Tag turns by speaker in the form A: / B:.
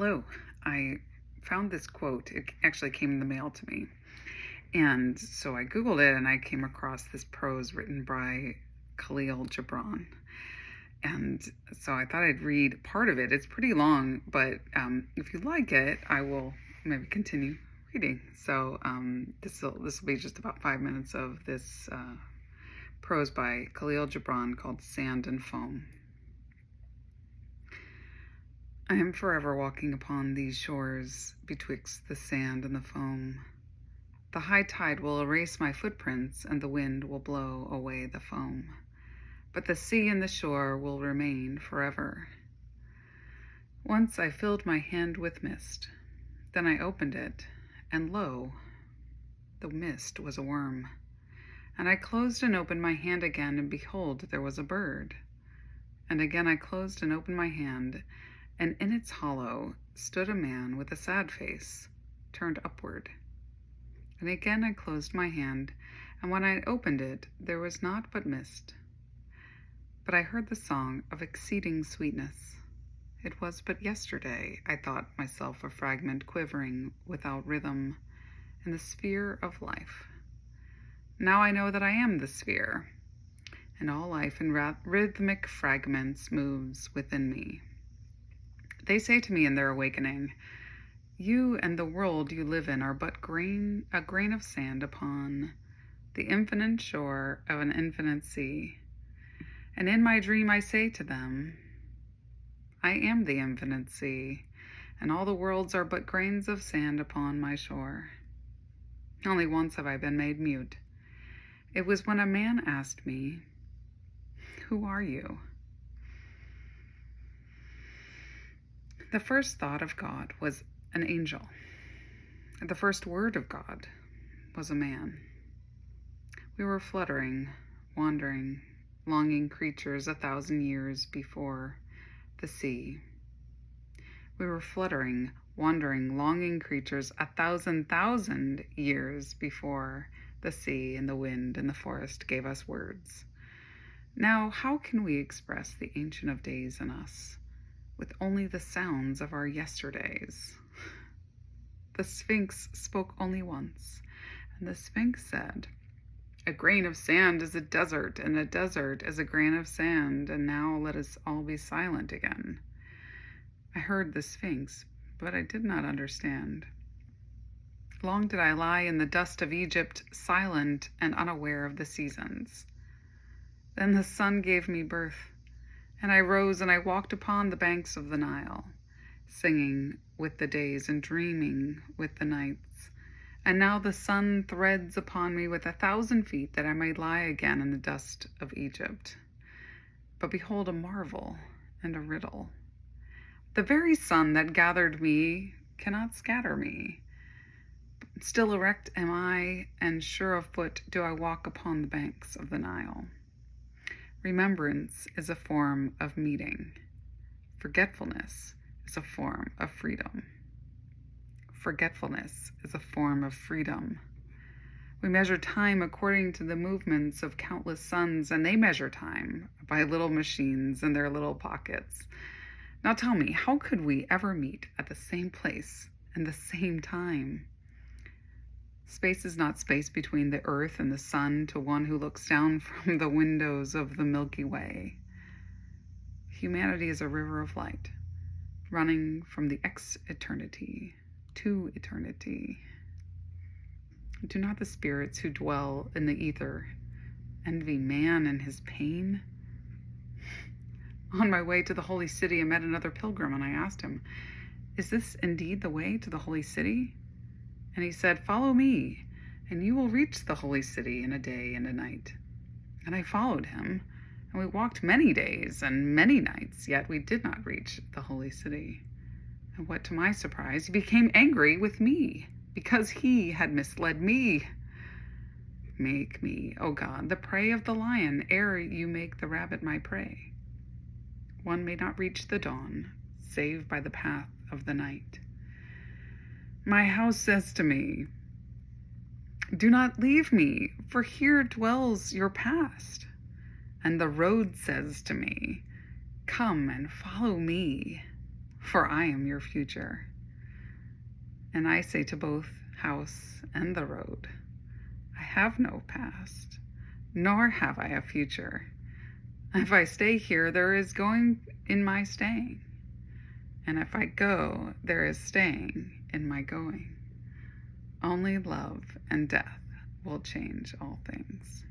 A: Hello. I found this quote. It actually came in the mail to me. And so I Googled it and I came across this prose written by Kahlil Gibran. And so I thought I'd read part of it. It's pretty long, but if you like it, I will maybe continue reading. So this will be just about 5 minutes of this prose by Kahlil Gibran called Sand and Foam. I am forever walking upon these shores betwixt the sand and the foam. The high tide will erase my footprints, and the wind will blow away the foam. But the sea and the shore will remain forever. Once I filled my hand with mist. Then I opened it, and lo, the mist was a worm. And I closed and opened my hand again, and behold, there was a bird. And again I closed and opened my hand, and in its hollow stood a man with a sad face, turned upward. And again I closed my hand, and when I opened it, there was naught but mist. But I heard the song of exceeding sweetness. It was but yesterday I thought myself a fragment quivering without rhythm in the sphere of life. Now I know that I am the sphere, and all life in rhythmic fragments moves within me. They say to me in their awakening, you and the world you live in are but a grain of sand upon the infinite shore of an infinite sea. And in my dream I say to them, I am the infinite sea, and all the worlds are but grains of sand upon my shore. Only once have I been made mute. It was when a man asked me, who are you? The first thought of God was an angel. The first word of God was a man. We were fluttering, wandering, longing creatures 1,000 years before the sea. We were fluttering, wandering, longing creatures 1,000,000 years before the sea and the wind and the forest gave us words. Now, how can we express the Ancient of Days in us with only the sounds of our yesterdays? The Sphinx spoke only once, and the Sphinx said, a grain of sand is a desert, and a desert is a grain of sand, and now let us all be silent again. I heard the Sphinx, but I did not understand. Long did I lie in the dust of Egypt, silent and unaware of the seasons. Then the sun gave me birth, and I rose and I walked upon the banks of the Nile, singing with the days and dreaming with the nights. And now the sun threads upon me with 1,000 feet that I may lie again in the dust of Egypt. But behold, a marvel and a riddle. The very sun that gathered me cannot scatter me. Still erect am I, and sure of foot do I walk upon the banks of the Nile. Remembrance is a form of meeting. Forgetfulness is a form of freedom. Forgetfulness is a form of freedom. We measure time according to the movements of countless suns, and they measure time by little machines in their little pockets. Now tell me, how could we ever meet at the same place and the same time? Space is not space between the earth and the sun to one who looks down from the windows of the Milky Way. Humanity is a river of light, running from the ex-eternity to eternity. Do not the spirits who dwell in the ether envy man and his pain? On my way to the holy city, I met another pilgrim, and I asked him, is this indeed the way to the holy city? And he said, follow me, and you will reach the holy city in a day and a night. And I followed him, and we walked many days and many nights, yet we did not reach the holy city. And what to my surprise, he became angry with me, because he had misled me. Make me, O God, the prey of the lion, ere you make the rabbit my prey. One may not reach the dawn, save by the path of the night. My house says to me, do not leave me, for here dwells your past. And the road says to me, come and follow me, for I am your future. And I say to both house and the road, I have no past, nor have I a future. If I stay here, there is going in my staying. And if I go, there is staying in my going. Only love and death will change all things.